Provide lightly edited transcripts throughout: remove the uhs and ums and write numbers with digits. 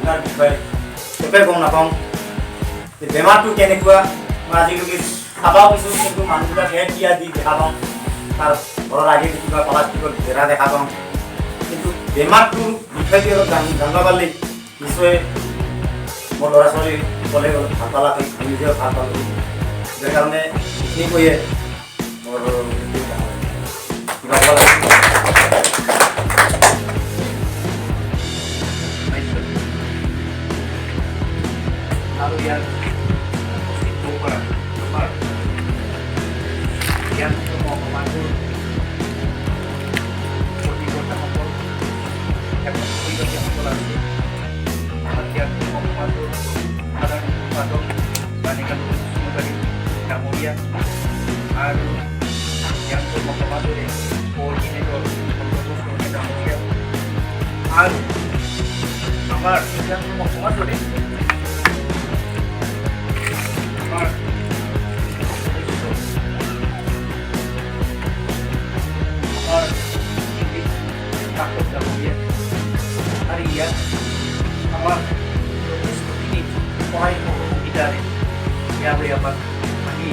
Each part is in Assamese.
আপোনাৰ বিষয়ে একোৱে গম নাপাওঁ যে বেমাৰটো কেনেকুৱা মই আজিলৈকে চাবাও পাইছোঁ কিন্তু মানুহবিলাক দিয়া দি দেখা পাওঁ তাৰ ঘৰৰ আগে কিবা প্লাষ্টিকৰ বেৰা দেখা পাওঁ কিন্তু বেমাৰটোৰ বিষয়টো অলপ জানিব পাৰিলে নিশ্চয় মোৰ ল'ৰা ছোৱালী ক'লে ভাল পালাকৈ আমি নিজেও ভাল পালোঁ যাৰ কাৰণে এইখিনি কৈয়ে মোৰ কিবা ক'ব লাগে আৰু ইয়াৰ উপস্থিত হ'ব পৰা আমাৰ জ্ঞান সমাজৰ প্ৰতিকৰ্তাসকল অভিভাৱকসকল আছে আমাৰ জ্ঞান সমাজৰ সাধাৰণ সম্পাদক বাণিজ্য চুমুকাৰী ডাঙৰীয়া আৰু জ্ঞান সমাজৰে কোঅৰ্ডিনেটৰ চন্দ্ৰপ্ৰসাদ ডাঙৰীয়া আৰু আমাৰ জ্ঞান সমাজৰে আৰ ইয়াত আমাৰ যথেষ্টখিনি সহায় সহযোগিতাৰে ইয়াৰে আমাক আমি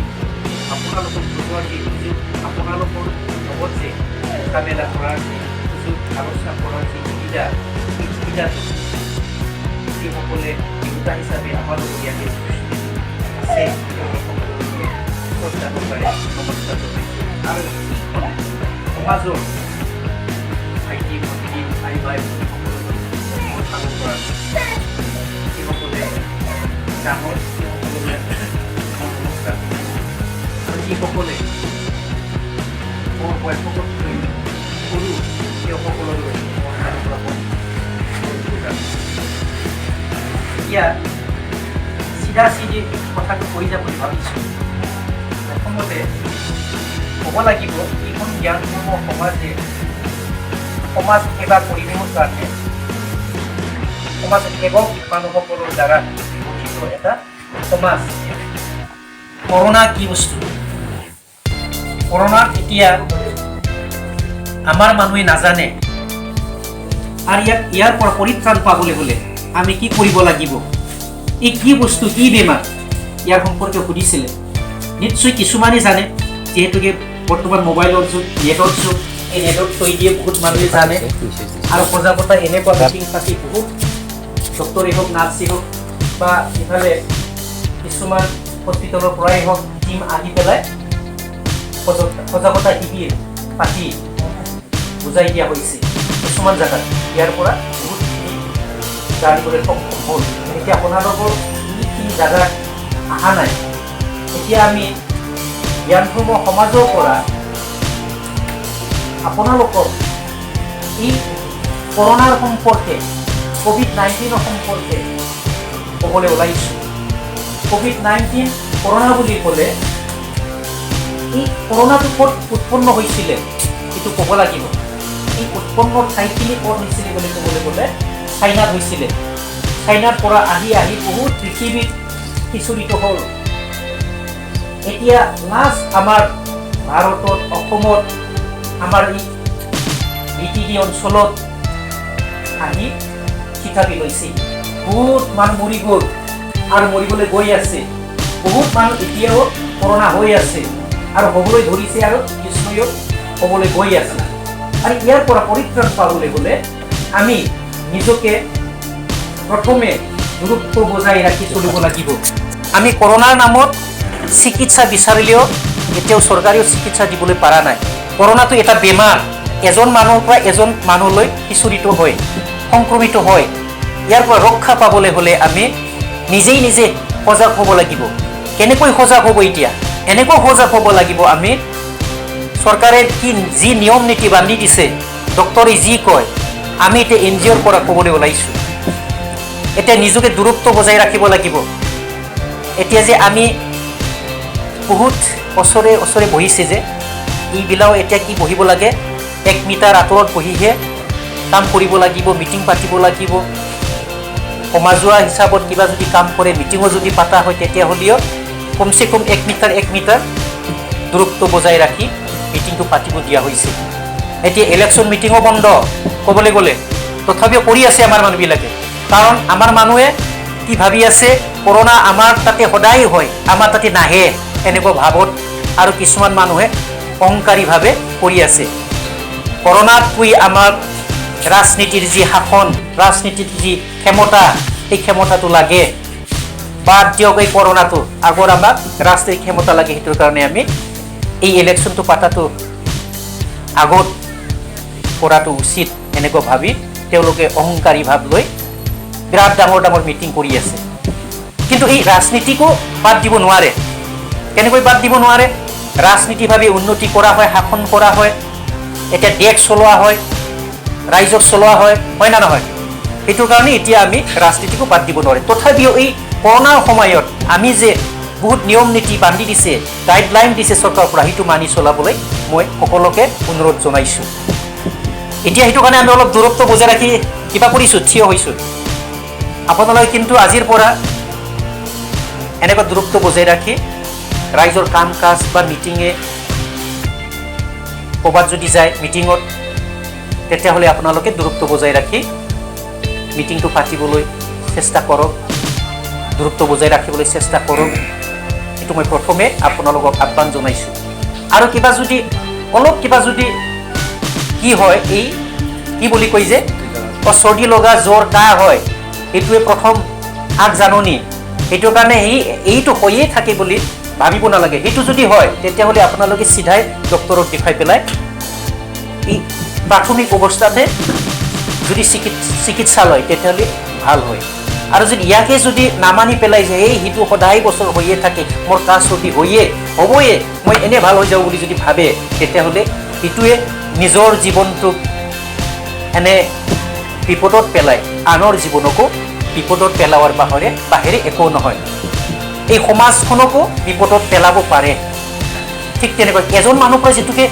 আপোনালোকৰ যোগৰ যি সুযোগ আপোনালোকৰ লগত যে মোকাবিলা কৰাৰ যি সুযোগ আলোচনা কৰাৰ যি সুবিধা সেই সুবিধাটো যিসকলে দেউতা হিচাপে আমাৰ লগত ইয়াতে আছে তেওঁলোকসকলকে শ্ৰদ্ধা সহকাৰে নমস্কাৰ জনাইছোঁ আৰু সমাজৰ ভাইটি ভণ্টি আই বাই ফালৰ পৰা যিসকলে ডাঙৰ সেইসকললৈ নমস্কাৰ আৰু যিসকলে মোৰ বয়সতকৈ সৰু সেইসকললৈ মোৰ ফালৰ পৰা এতিয়া চিধা চিধি কথাটো কৈ যাব বুলি ভাবিছোঁ প্ৰথমতে ক'ব লাগিব এইখন জ্ঞানসমূহ সমাজে সমাজ সেৱা কৰিবৰ কাৰণে সমাজ সেৱক মানুহসকলৰ দ্বাৰা গঠিত এটা সমাজ কৰোণা কি বস্তু কৰোণা এতিয়া আমাৰ মানুহে নাজানে আৰু ইয়াৰ পৰা পৰিত্ৰাণ পাবলৈ হ'লে আমি কি কৰিব লাগিব এই কি বস্তু কি বেমাৰ ইয়াৰ সম্পৰ্কে সুধিছিলে নিশ্চয় কিছুমানে জানে যিহেতুকে বৰ্তমান মোবাইলৰ যুগ নেটৰ যুগ এই নেটত থৈ দিয়ে বহুত মানুহে জানে আৰু সজাগতা এনেকুৱা মিটিং পাতি বহুত ডক্টৰেই হওক নাৰ্ছেই হওক বা ইফালে কিছুমান হস্পিটেলৰ পৰাই হওক টিম আহি পেলাই সজাগতা শিবিৰ পাতি বুজাই দিয়া হৈছে কিছুমান জেগাত ইয়াৰ পৰা বহুতখিনি জানিবলৈ সক্ষম হ'ল এতিয়া আপোনালোকৰ যিখিনি জেগাত অহা নাই এতিয়া আমি জ্ঞানসমূহ সমাজৰ পৰা আপোনালোকক এই কৰোণাৰ সম্পৰ্কে কোভিড-19 সম্পৰ্কে ক'বলৈ ওলাইছোঁ কোভিড-19 কৰোণা বুলি ক'লে এই কৰোণাটো ক'ত উৎপন্ন হৈছিলে এইটো ক'ব লাগিব এই উৎপন্ন ঠাইখিনি ক'ত হৈছিলে বুলি ক'বলৈ গ'লে চাইনাত হৈছিলে চাইনাৰ পৰা আহি আহি বহুত পৃথিৱীত সিঁচৰিত হ'ল এতিয়া লাষ্ট আমাৰ ভাৰতত অসমত আমাৰ এই বিটিডি অঞ্চলত আহি থিতাপি লৈছে বহুত মানুহ মৰি গ'ল আৰু মৰিবলৈ গৈ আছে বহুত মানুহ এতিয়াও কৰোণা হৈ আছে আৰু হ'বলৈ ধৰিছে আৰু নিশ্চয় হ'বলৈ গৈ আছে আৰু ইয়াৰ পৰা পৰিত্ৰাণ পাবলৈ হ'লে আমি নিজকে প্ৰথমে দূৰত্ব বজাই ৰাখি চলিব লাগিব আমি কৰোণাৰ নামত চিকিৎসা বিচাৰিলেও এতিয়াও চৰকাৰেও চিকিৎসা দিবলৈ পৰা নাই কৰোণাটো এটা বেমাৰ এজন মানুহৰ পৰা এজন মানুহলৈ সিঁচৰিত হয় সংক্ৰমিত হয় ইয়াৰ পৰা ৰক্ষা পাবলৈ হ'লে আমি নিজেই নিজে সজাগ হ'ব লাগিব কেনেকৈ সজাগ হ'ব এতিয়া এনেকৈ সজাগ হ'ব লাগিব আমি চৰকাৰে কি যি নিয়ম নীতি বান্ধি দিছে ডক্টৰে যি কয় আমি এতিয়া NGOৰ পৰা ক'বলৈ ওলাইছোঁ এতিয়া নিজকে দূৰত্ব বজাই ৰাখিব লাগিব এতিয়া যে আমি বহুত ওচৰে ওচৰে বহিছে যে এইবিলাও এতিয়া কি বহিব লাগে 1 মিটাৰ আঁতৰত বহিহে কাম কৰিব লাগিব মিটিং পাতিব লাগিব সমাজুৱা হিচাপত কিবা যদি কাম কৰে মিটিঙো যদি পাতা হয় তেতিয়াহ'লেও কমচে কম 1 মিটাৰ দূৰত্ব বজাই ৰাখি মিটিংটো পাতিব দিয়া হৈছে এতিয়া ইলেকশ্যন মিটিঙো বন্ধ ক'বলৈ গ'লে তথাপিও কৰি আছে আমাৰ মানুহবিলাকে কাৰণ আমাৰ মানুহে কি ভাবি আছে কৰোণা আমাৰ তাতে সদায় হয়, আমাৰ তাতে নাহে, এনেকুৱা ভাৱত আৰু কিছুমান মানুহে অহংকাৰীভাৱে কৰি আছে। কৰোণাতকৈ আমাৰ ৰাজনীতিৰ যি শাসন, ৰাজনীতিৰ যি ক্ষমতা, এই ক্ষমতাটো লাগে। বাদ দিয়ক এই কৰোণাটো, আগৰ আমাক ৰাজনীতিৰ ক্ষমতা লাগে, সেইটোৰ কাৰণে আমি এই ইলেকশ্যনটো পাতাটো আগত কৰাটো উচিত এনেকুৱা ভাবি তেওঁলোকে অহংকাৰী ভাৱ লৈ বিৰাট ডাঙৰ ডাঙৰ মিটিং কৰি আছে। কিন্তু এই ৰাজনীতিকো বাদ দিব নোৱাৰে। কেনেকৈ বাদ দিব নোৱাৰে? ৰাজনীতিভাৱে উন্নতি কৰা হয়, শাসন কৰা হয়, এতিয়া দেশ চলোৱা হয়, ৰাইজক চলোৱা হয়, হয় না নহয়? সেইটোৰ কাৰণে এতিয়া আমি ৰাজনীতিকো বাদ দিব নোৱাৰে। তথাপিও এই কৰোণাৰ সময়ত আমি যে বহুত নিয়ম নীতি বান্ধি দিছে, গাইডলাইন দিছে চৰকাৰৰ পৰা, সেইটো মানি চলাবলৈ মই সকলোকে অনুৰোধ জনাইছোঁ। এতিয়া সেইটো কাৰণে আমি অলপ দূৰত্ব বজাই ৰাখি কিবা কৰিছোঁ, থিয় হৈছোঁ। আপোনালোকে কিন্তু আজিৰ পৰা এনেকুৱা দূৰত্ব বজাই ৰাখি ৰাইজৰ কাম কাজ বা মিটিঙে ক'ৰবাত যদি যায় মিটিঙত, তেতিয়াহ'লে আপোনালোকে দূৰত্ব বজাই ৰাখি মিটিংটো পাতিবলৈ চেষ্টা কৰক, দূৰত্ব বজাই ৰাখিবলৈ চেষ্টা কৰক। এইটো মই প্ৰথমে আপোনালোকক আহ্বান জনাইছোঁ। আৰু কিবা যদি অলপ কিবা যদি কি হয়, এই কি বুলি কয় যে চৰ্দি লগা জ্বৰ কাহ হয়, এইটোৱে প্ৰথম আগজাননী। সেইটোৰ কাৰণে এইটো হৈয়ে থাকে বুলি ভাবিব নালাগে। সেইটো যদি হয় তেতিয়াহ'লে আপোনালোকে চিধাই ডক্তৰক দেখাই পেলাই এই প্ৰাথমিক অৱস্থাতে যদি চিকিৎসা লয় তেতিয়াহ'লে ভাল হয়। আৰু যদি ইয়াকে যদি নামানি পেলাই যে এই সেইটো সদায় বছৰ হৈয়ে থাকে, মোৰ কাহ চৰ্দি হ'বয়ে, মই এনে ভাল হৈ যাওঁ বুলি যদি ভাবে, তেতিয়াহ'লে সেইটোৱে নিজৰ জীৱনটোক এনে বিপদত পেলাই আনৰ জীৱনকো বিপদত পেলাৱাৰ বাহিৰে একো নহয়। এই সমাজখনকো বিপদত পেলাব পাৰে। ঠিক তেনেকৈ এজন মানুহৰ পৰা যিটোকে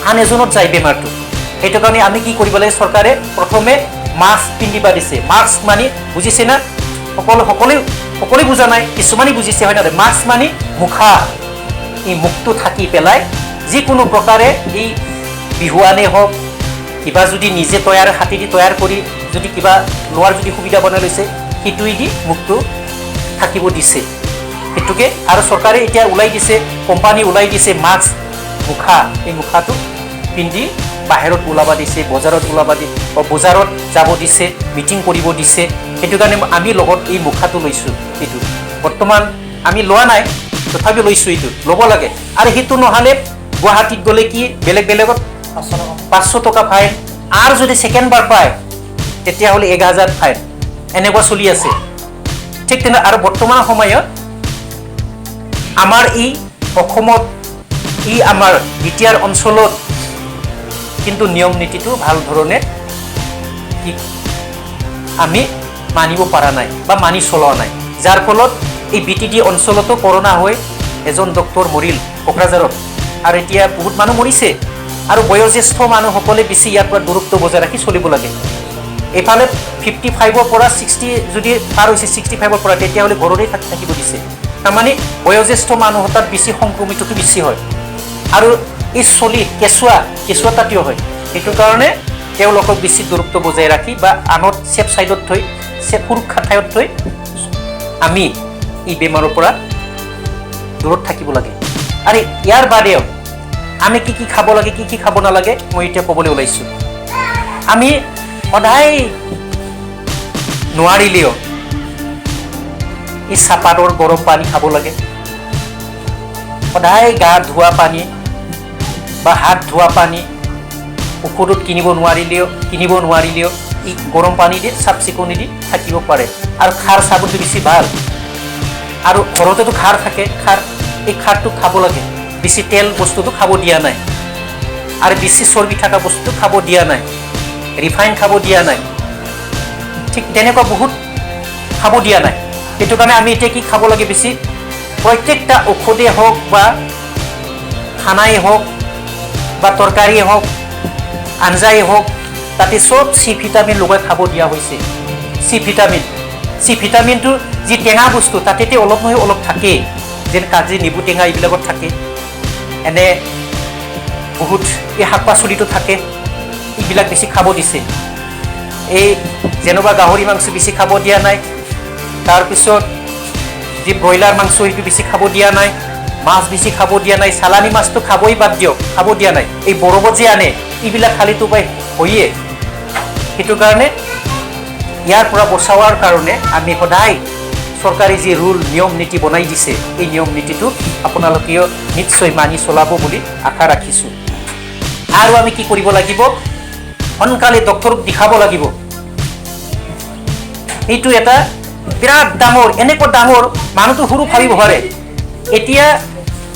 আন এজনত যায় বেমাৰটো, সেইটো কাৰণে আমি কি কৰিব লাগে? চৰকাৰে প্ৰথমে মাস্ক পিন্ধিব দিছে। মাস্ক মানি বুজিছে না? সকলোৱে বুজা নাই, কিছুমানে বুজিছে, হয় না? মাস্ক মানি মুখা, এই মুখটো থাকি পেলাই যিকোনো প্ৰকাৰে এই বিহুৱানে হওক, কিবা যদি নিজে হাতেদি তৈয়াৰ কৰি যদি কিবা লোৱাৰ যদি সুবিধা বনাই লৈছে, সেইটোৱেদি মুখটো থাকিব দিছে সেইটোকে। আৰু চৰকাৰে এতিয়া ওলাই দিছে, কোম্পানী ওলাই দিছে মাস্ক, মুখা, এই মুখাটো পিন্ধি বাহিৰত ওলাব দিছে, বজাৰত যাব দিছে, মিটিং কৰিব দিছে। সেইটো কাৰণে আমি লগত এই মুখাটো লৈছোঁ। এইটো বৰ্তমান আমি লোৱা নাই, তথাপিও লৈছোঁ, এইটো ল'ব লাগে। আৰু সেইটো নহ'লে গুৱাহাটীত গ'লে কি বেলেগত 500 টকা ফাইন, আৰু যদি ছেকেণ্ড বাৰ পায় তেতিয়াহ'লে 1000 ফাইন, এনেকুৱা চলি আছে। ঠিক তেনে আৰু বৰ্তমান সময়ত আমাৰ এই অসমত, এই আমাৰ বিটিআৰ অঞ্চলত কিন্তু নিয়ম নীতিটো ভাল ধৰণে আমি মানিব পৰা নাই বা মানি চলোৱা নাই, যাৰ ফলত এই বিটিডি অঞ্চলতো কৰোণা হৈ এজন ডক্তৰ মৰিল কোকৰাঝাৰত, আৰু এতিয়া বহুত মানুহ মৰিছে। আৰু বয়োজ্যেষ্ঠ মানুহসকলে বেছি ইয়াৰ পৰা দূৰত্ব বজাই ৰাখি চলিব লাগে। এইফালে 55ৰ পৰা 60 যদি পাৰ হৈছে, 65ৰ পৰা, তেতিয়াহ'লে ঘৰতে থাকিব দিছে। তাৰমানে বয়োজ্যেষ্ঠ মানুহ তাত বেছি সংক্ৰমিতটো বেছি হয়, আৰু এই কেঁচুৱা তাতেও হয়। সেইটো কাৰণে তেওঁলোকক বেছি দূৰত্ব বজাই ৰাখি বা আনত ছেফ ছাইডত থৈ, সুৰক্ষা ঠাইত থৈ আমি এই বেমাৰৰ পৰা দূৰত থাকিব লাগে। আৰু ইয়াৰ বাদেও আমি কি খাব লাগে, কি খাব নালাগে, মই এতিয়া ক'বলৈ ওলাইছোঁ। আমি সদায় নোৱাৰিলেও এই চাহপাতৰ গৰম পানী খাব লাগে। সদায় গা ধোৱা পানী বা হাত ধোৱা পানী ঔষধত কিনিব নোৱাৰিলেও এই গৰম পানী দি চাফ চিকুণি দি থাকিব পাৰে। আৰু খাৰ চাবোনটো বেছি ভাল। আৰু ঘৰতেতো খাৰ থাকে, এই খাৰটো খাব লাগে। বেছি তেল বস্তুটো খাব দিয়া নাই, আৰু বেছি চৰ্বি থকা বস্তুটো খাব দিয়া নাই, ৰিফাইন খাব দিয়া নাই, ঠিক তেনেকুৱা বহুত খাব দিয়া নাই। সেইটো কাৰণে আমি এতিয়া কি খাব লাগে? বেছি প্ৰত্যেকটা ঔষধেই হওক বা খানাই হওক বা তৰকাৰীয়ে হওক, আঞ্জাই হওক, তাতে চব চি ভিটামিন লগাই খাব দিয়া হৈছে। চি ভিটামিনটো যি টেঙা বস্তু তাতে অলপ নহয় অলপ থাকেই, যেন কাজি, নেবু টেঙা এইবিলাকত থাকে। এনে বহুত এই শাক পাচলিটো থাকে, এইবিলাক বেছি খাব দিছে। এই যেনেবা গাহৰি মাংস বেছি খাব দিয়া নাই, তাৰপিছত যি ব্ৰইলাৰ মাংস সেইটো বেছি খাব দিয়া নাই, মাছ বেছি খাব দিয়া নাই, চালানী মাছটো খাবই বাদ দিয়ক, খাব দিয়া নাই। এই বৰফত যে আনে এইবিলাক খালিতো পাই হয়ে। সেইটো কাৰণে ইয়াৰ পৰা বচাবৰ কাৰণে আমি সদায় চৰকাৰী যি ৰুল নিয়ম নীতি বনাই দিছে এই নিয়ম নীতিটো আপোনালোকেও নিশ্চয় মানি চলাব বুলি আশা ৰাখিছোঁ। আৰু আমি কি কৰিব লাগিব, সোনকালে ডক্তৰক দেখাব লাগিব। এইটো এটা বিৰাট ডাঙৰ, এনেকুৱা ডাঙৰ মানুহটো সৰু ভাবিব পাৰে। এতিয়া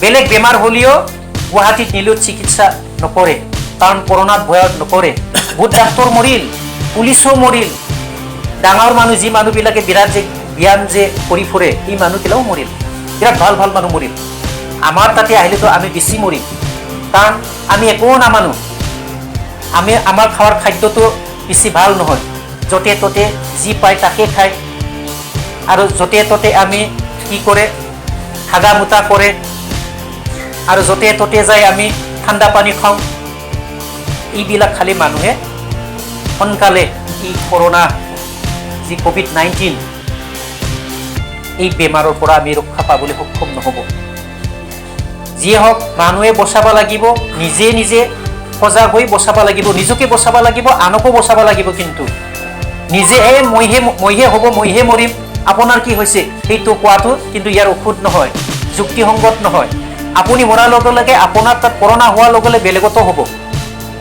বেলেগ বেমাৰ হ'লেও গুৱাহাটীত নিলেও চিকিৎসা নকৰে, কাৰণ কৰোণাত ভয়ত নকৰে। বহুত ডাক্তৰ মৰিল, পুলিচো মৰিল, ডাঙৰ মানুহ যি মানুহবিলাকে বিৰাট যে ব্যায়াম যে কৰি ফুৰে এই মানুহবিলাকো মৰিল, বিৰাট ভাল ভাল মানুহ মৰিল। আমাৰ তাতে আহিলেতো আমি বেছি মৰিম, কাৰণ আমি একো নামানো। আমাৰ খাৱাৰ খাদ্যটো বেছি ভাল নহয়, য'তে ত'তে যি পায় তাকে খায়, আৰু য'তে ত'তে আমি কি কৰে হাগা মুতা কৰে, আৰু য'তে ত'তে যাই আমি ঠাণ্ডা পানী খাওঁ। এইবিলাক খালি মানুহে সোনকালে এই কৰোণা যি COVID-19 এই বেমাৰৰ পৰা আমি ৰক্ষা পাবলৈ সক্ষম নহ'ব। যিয়ে হওক মানুহে বচাব লাগিব, নিজে নিজে সজাগ হৈ বচাব লাগিব, নিজকে বচাব লাগিব, আনকো বচাব লাগিব। কিন্তু নিজে মইহে হ'ব, মইহে মৰিম, আপোনাৰ কি হৈছে সেইটো কোৱাটো কিন্তু ইয়াৰ ঔষধ নহয়, যুক্তিসংগত নহয়। আপুনি মৰাৰ লগে লগে আপোনাৰ তাত কৰোণা হোৱাৰ লগে লগে বেলেগতো হ'ব।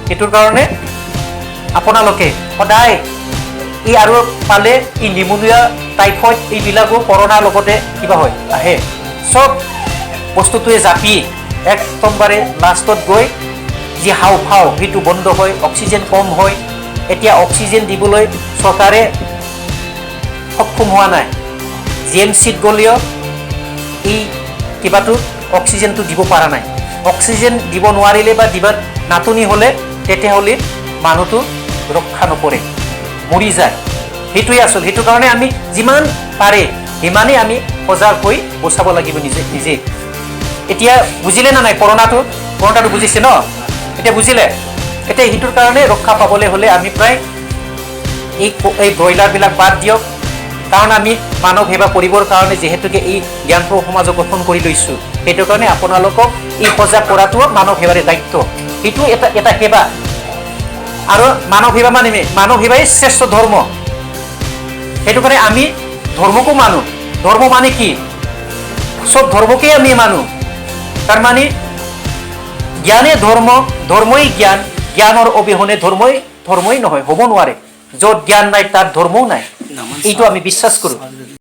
সেইটোৰ কাৰণে আপোনালোকে সদায় এই আৰু পালে এই নিমুনিয়া, টাইফইড এইবিলাকো কৰোণাৰ লগতে কিবা হয় আহে। চব বস্তুটোৱে জাপি একদমবাৰে লাষ্টত গৈ যি হাওঁফাওঁ সেইটো বন্ধ হয়, অক্সিজেন কম হয়। এতিয়া অক্সিজেন দিবলৈ চৰকাৰে সক্ষম হোৱা নাই। GMCত গ'লেও এই কিবাটো অক্সিজেনটো দিব পৰা নাই। অক্সিজেন দিব নোৱাৰিলে বা দিবাত নাটনি হ'লে তেতিয়াহ'লে মানুহটো ৰক্ষা নপৰে, মৰি যায়। সেইটোৱে আচল। সেইটো কাৰণে আমি যিমান পাৰে সিমানেই আমি সজাগ হৈ বচাব লাগিব নিজে। এতিয়া বুজিলে না নাই কৰোণাটো বুজিছে ন? এতিয়া বুজিলে? এতিয়া সেইটোৰ কাৰণে ৰক্ষা পাবলৈ হ'লে আমি প্ৰায় এই ব্ৰইলাৰবিলাক বাদ দিয়ক, কাৰণ আমি মানৱ সেৱা কৰিবৰ কাৰণে যিহেতুকে এই জ্ঞানপ্ৰসূ সমাজ গঠন কৰি লৈছোঁ। সেইটো কাৰণে আপোনালোকক এই সজাগ কৰাটো মানৱ সেৱাৰে দায়িত্ব। সেইটো এটা সেৱা, আৰু মানৱ সেৱা মানৱ সেৱাই শ্ৰেষ্ঠ ধৰ্ম। সেইটো কাৰণে আমি ধৰ্মকো মানো। ধৰ্ম মানে কি? চব ধৰ্মকেই আমি মানো। তাৰমানে জ্ঞানে ধৰ্ম, ধৰ্মই জ্ঞান, জ্ঞানৰ অবিহনে ধৰ্মই নহয়, হ'ব নোৱাৰে। য'ত জ্ঞান নাই তাত ধৰ্মও নাই, এইটো আমি বিশ্বাস কৰোঁ।